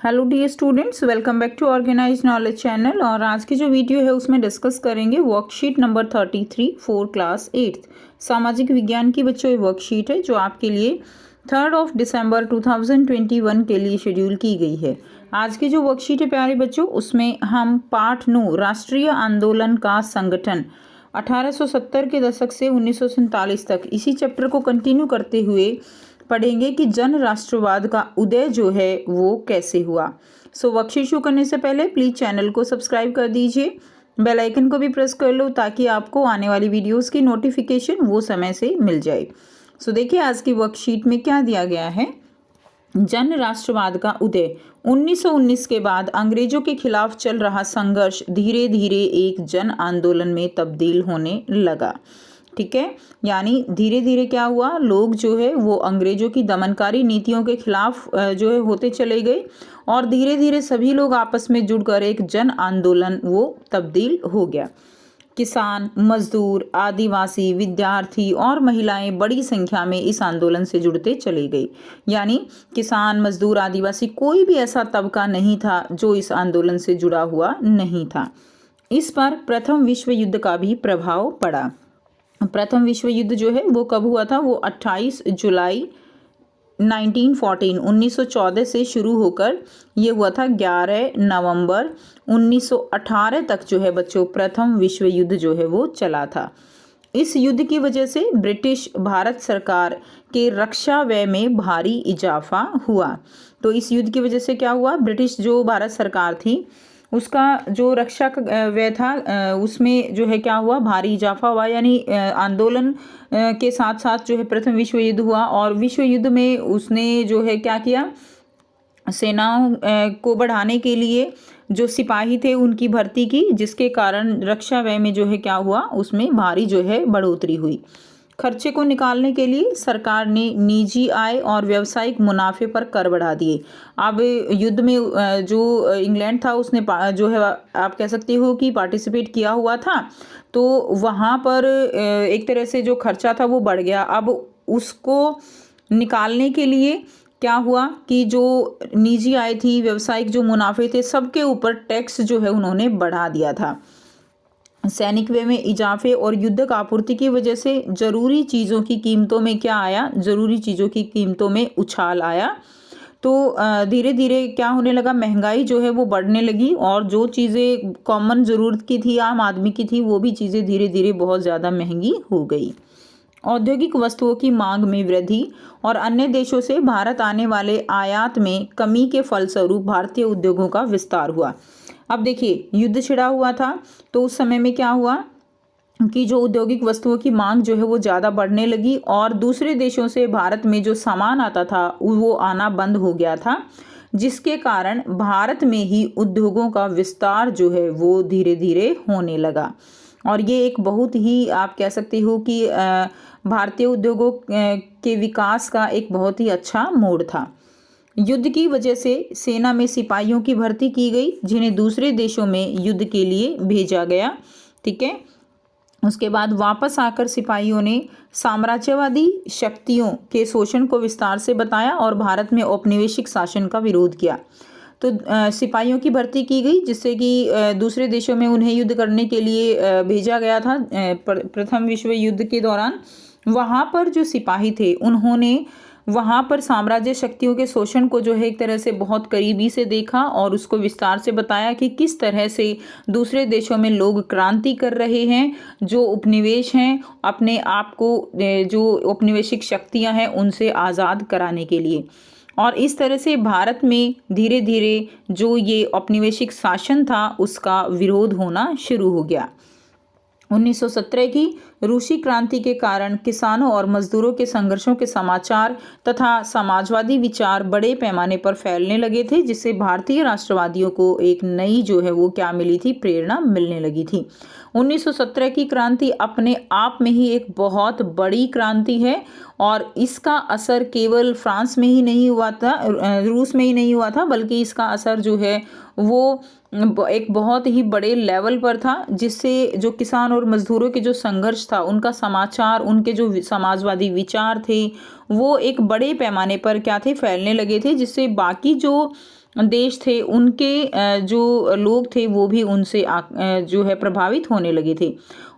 Hello dear students, welcome back to organise knowledge channel. और आज की जो वीडियो है उसमें डिस्कस करेंगे वर्कशीट नंबर 33 फॉर क्लास 8 सामाजिक विज्ञान की बच्चों ये वर्कशीट है जो आपके लिए 3 दिसंबर 2021 के लिए शेड्यूल की गई है। आज की जो वर्कशीट है प्यारे बच्चों, उसमें हम पाठ 9 राष्ट्रीय आंदोलन का संगठन 1870 के दशक से 1947 तक इसी चैप्टर को कंटिन्यू करते हुए पढ़ेंगे कि जन राष्ट्रवाद का उदय जो है वो कैसे हुआ। सो वर्कशीट शुरू करने से पहले प्लीज़ चैनल को सब्सक्राइब कर दीजिए, बेल आइकन को भी प्रेस कर लो ताकि आपको आने वाली वीडियोस की नोटिफिकेशन वो समय से मिल जाए। सो देखिए आज की वर्कशीट में क्या दिया गया है। जन राष्ट्रवाद का उदय 1919 के बाद अंग्रेजों के खिलाफ चल रहा संघर्ष धीरे धीरे एक जन आंदोलन में तब्दील होने लगा। ठीक है, यानी धीरे धीरे क्या हुआ, लोग जो है वो अंग्रेजों की दमनकारी नीतियों के खिलाफ जो है होते चले गए और धीरे धीरे सभी लोग आपस में जुड़कर एक जन आंदोलन वो तब्दील हो गया। किसान, मजदूर, आदिवासी, विद्यार्थी और महिलाएं बड़ी संख्या में इस आंदोलन से जुड़ते चले गए। यानी किसान, मजदूर, आदिवासी, कोई भी ऐसा तबका नहीं था जो इस आंदोलन से जुड़ा हुआ नहीं था। इस पर प्रथम विश्व युद्ध का भी प्रभाव पड़ा। प्रथम विश्व युद्ध जो है वो कब हुआ था, वो 28 जुलाई 1914 से शुरू होकर ये हुआ था 11 नवंबर 1918 तक जो है बच्चों प्रथम विश्व युद्ध जो है वो चला था। इस युद्ध की वजह से ब्रिटिश भारत सरकार के रक्षा व्यय में भारी इजाफा हुआ। तो इस युद्ध की वजह से क्या हुआ, ब्रिटिश जो भारत सरकार थी उसका जो रक्षा का व्यय था उसमें जो है क्या हुआ, भारी इजाफा हुआ। यानी आंदोलन के साथ साथ जो है प्रथम विश्व युद्ध हुआ और विश्व युद्ध में उसने जो है क्या किया, सेनाओं को बढ़ाने के लिए जो सिपाही थे उनकी भर्ती की, जिसके कारण रक्षा व्यय में जो है क्या हुआ, उसमें भारी जो है बढ़ोतरी हुई। खर्चे को निकालने के लिए सरकार ने निजी आय और व्यावसायिक मुनाफे पर कर बढ़ा दिए। अब युद्ध में जो इंग्लैंड था उसने जो है आप कह सकते हो कि पार्टिसिपेट किया हुआ था, तो वहाँ पर एक तरह से जो खर्चा था वो बढ़ गया। अब उसको निकालने के लिए क्या हुआ कि जो निजी आय थी, व्यावसायिक जो मुनाफे थे, सबके ऊपर टैक्स जो है उन्होंने बढ़ा दिया था। सैनिक व्यय में इजाफे और युद्धक आपूर्ति की वजह से जरूरी चीज़ों की कीमतों में क्या आया, जरूरी चीज़ों की कीमतों में उछाल आया। तो धीरे धीरे क्या होने लगा, महंगाई जो है वो बढ़ने लगी और जो चीज़ें कॉमन ज़रूरत की थी, आम आदमी की थी, वो भी चीज़ें धीरे धीरे बहुत ज़्यादा महंगी हो गई। औद्योगिक वस्तुओं की मांग में वृद्धि और अन्य देशों से भारत आने वाले आयात में कमी के फलस्वरूप भारतीय उद्योगों का विस्तार हुआ। अब देखिए युद्ध छिड़ा हुआ था तो उस समय में क्या हुआ कि जो औद्योगिक वस्तुओं की मांग जो है वो ज़्यादा बढ़ने लगी और दूसरे देशों से भारत में जो सामान आता था वो आना बंद हो गया था, जिसके कारण भारत में ही उद्योगों का विस्तार जो है वो धीरे धीरे होने लगा। और ये एक बहुत ही आप कह सकते हो कि भारतीय उद्योगों के विकास का एक बहुत ही अच्छा मोड़ था। युद्ध की वजह से सेना में सिपाहियों की भर्ती की गई जिन्हें दूसरे देशों में युद्ध के लिए भेजा गया। ठीक है, उसके बाद वापस आकर सिपाहियों ने साम्राज्यवादी शक्तियों के शोषण को विस्तार से बताया और भारत में औपनिवेशिक शासन का विरोध किया। तो सिपाहियों की भर्ती की गई जिससे कि दूसरे देशों में उन्हें युद्ध करने के लिए भेजा गया था। प्रथम विश्व युद्ध के दौरान वहाँ पर जो सिपाही थे उन्होंने वहाँ पर साम्राज्य शक्तियों के शोषण को जो है एक तरह से बहुत करीबी से देखा और उसको विस्तार से बताया कि किस तरह से दूसरे देशों में लोग क्रांति कर रहे हैं, जो उपनिवेश हैं अपने आप को जो औपनिवेशिक शक्तियाँ हैं उनसे आज़ाद कराने के लिए। और इस तरह से भारत में धीरे धीरे जो ये औपनिवेशिक शासन था उसका विरोध होना शुरू हो गया। 1917 की रूसी क्रांति के कारण किसानों और मजदूरों के संघर्षों के समाचार तथा समाजवादी विचार बड़े पैमाने पर फैलने लगे थे, जिससे भारतीय राष्ट्रवादियों को एक नई जो है वो क्या मिली थी, प्रेरणा मिलने लगी थी। 1917 की क्रांति अपने आप में ही एक बहुत बड़ी क्रांति है और इसका असर केवल फ्रांस में ही नहीं हुआ था, रूस में ही नहीं हुआ था, बल्कि इसका असर जो है वो एक बहुत ही बड़े लेवल पर था, जिससे जो किसान और मजदूरों के जो संघर्ष था उनका समाचार, उनके जो समाजवादी विचार थे वो एक बड़े पैमाने पर क्या थे, फैलने लगे थे, जिससे बाकी जो देश थे उनके जो लोग थे वो भी उनसे जो है प्रभावित होने लगे थे,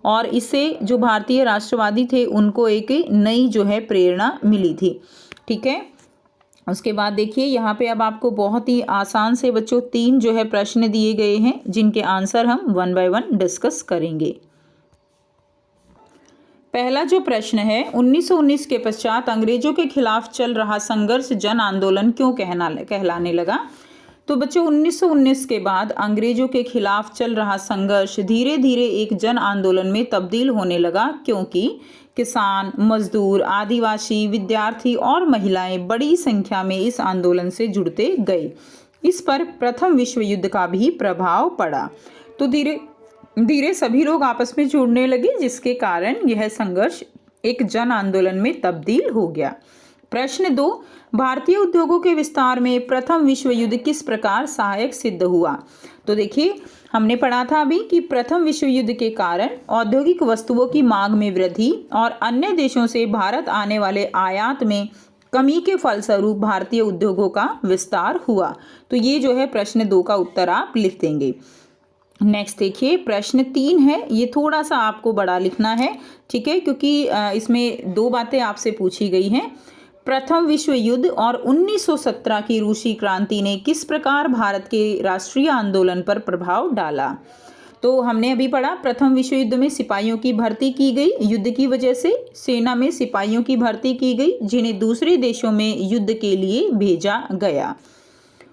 और इससे जो भारतीय राष्ट्रवादी थे उनको एक नई जो है प्रेरणा मिली थी। ठीक है, उसके बाद देखिए यहाँ पे अब आपको बहुत ही आसान से बच्चों 3 जो है प्रश्न दिए गए हैं, जिनके आंसर हम 1 बाय 1 डिस्कस करेंगे। पहला जो प्रश्न है, 1919 के पश्चात अंग्रेजों के खिलाफ चल रहा संघर्ष जन आंदोलन क्यों कहलाने लगा? तो बच्चों 1919 के बाद अंग्रेजों के खिलाफ चल रहा संघर्ष धीरे धीरे एक जन आंदोलन में तब्दील होने लगा, क्योंकि किसान, मजदूर, आदिवासी, विद्यार्थी और महिलाएं बड़ी संख्या में इस आंदोलन से जुड़ते गए। इस पर प्रथम विश्व युद्ध का भी प्रभाव पड़ा। तो धीरे धीरे सभी लोग आपस में जुड़ने लगे, जिसके कारण यह संघर्ष एक जन आंदोलन में तब्दील हो गया। प्रश्न 2, भारतीय उद्योगों के विस्तार में प्रथम विश्व युद्ध किस प्रकार सहायक सिद्ध हुआ? तो देखिए हमने पढ़ा था अभी कि प्रथम विश्व युद्ध के कारण औद्योगिक वस्तुओं की मांग में वृद्धि और अन्य देशों से भारत आने वाले आयात में कमी के फलस्वरूप भारतीय उद्योगों का विस्तार हुआ। तो ये जो है प्रश्न 2 का उत्तर आप लिख देंगे। नेक्स्ट देखिए प्रश्न 3 है, ये थोड़ा सा आपको बड़ा लिखना है, ठीक है, क्योंकि इसमें 2 बातें आपसे पूछी गई हैं। प्रथम विश्व युद्ध और 1917 की रूसी क्रांति ने किस प्रकार भारत के राष्ट्रीय आंदोलन पर प्रभाव डाला? तो हमने अभी पढ़ा प्रथम विश्व युद्ध में सिपाहियों की भर्ती की गई, युद्ध की वजह से सेना में सिपाहियों की भर्ती की गई, जिन्हें दूसरे देशों में युद्ध के लिए भेजा गया,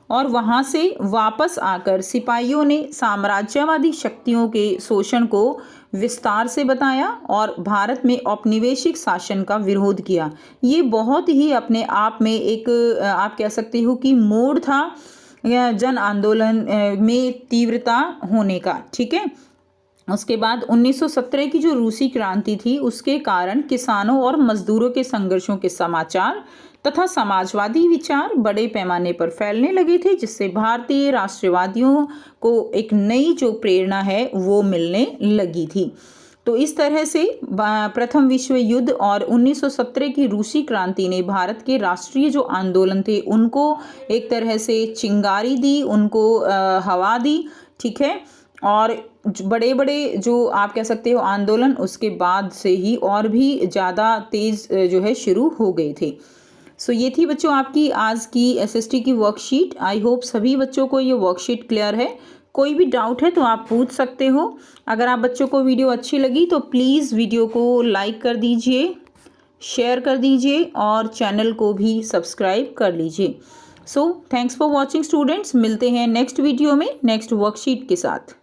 और वहां से वापस आकर सिपाहियों ने साम्राज्यवादी शक्तियों के शोषण को विस्तार से बताया और भारत में औपनिवेशिक शासन का विरोध किया। ये बहुत ही अपने आप में एक आप कह सकते हो कि मोड़ था जन आंदोलन में तीव्रता होने का। ठीक है, उसके बाद 1917 की जो रूसी क्रांति थी उसके कारण किसानों और मजदूरों के संघर्षों के समाचार तथा समाजवादी विचार बड़े पैमाने पर फैलने लगे थे, जिससे भारतीय राष्ट्रवादियों को एक नई जो प्रेरणा है वो मिलने लगी थी। तो इस तरह से प्रथम विश्व युद्ध और 1917 की रूसी क्रांति ने भारत के राष्ट्रीय जो आंदोलन थे उनको एक तरह से चिंगारी दी, उनको हवा दी। ठीक है, और बड़े बड़े जो आप कह सकते हो आंदोलन उसके बाद से ही और भी ज़्यादा तेज़ जो है शुरू हो गए थे। सो ये थी बच्चों आपकी आज की एसएसटी की वर्कशीट। आई होप सभी बच्चों को ये वर्कशीट क्लियर है। कोई भी डाउट है तो आप पूछ सकते हो। अगर आप बच्चों को वीडियो अच्छी लगी तो प्लीज़ वीडियो को लाइक कर दीजिए, शेयर कर दीजिए और चैनल को भी सब्सक्राइब कर लीजिए। So thanks for watching students. मिलते हैं नेक्स्ट वीडियो में नेक्स्ट वर्कशीट के साथ।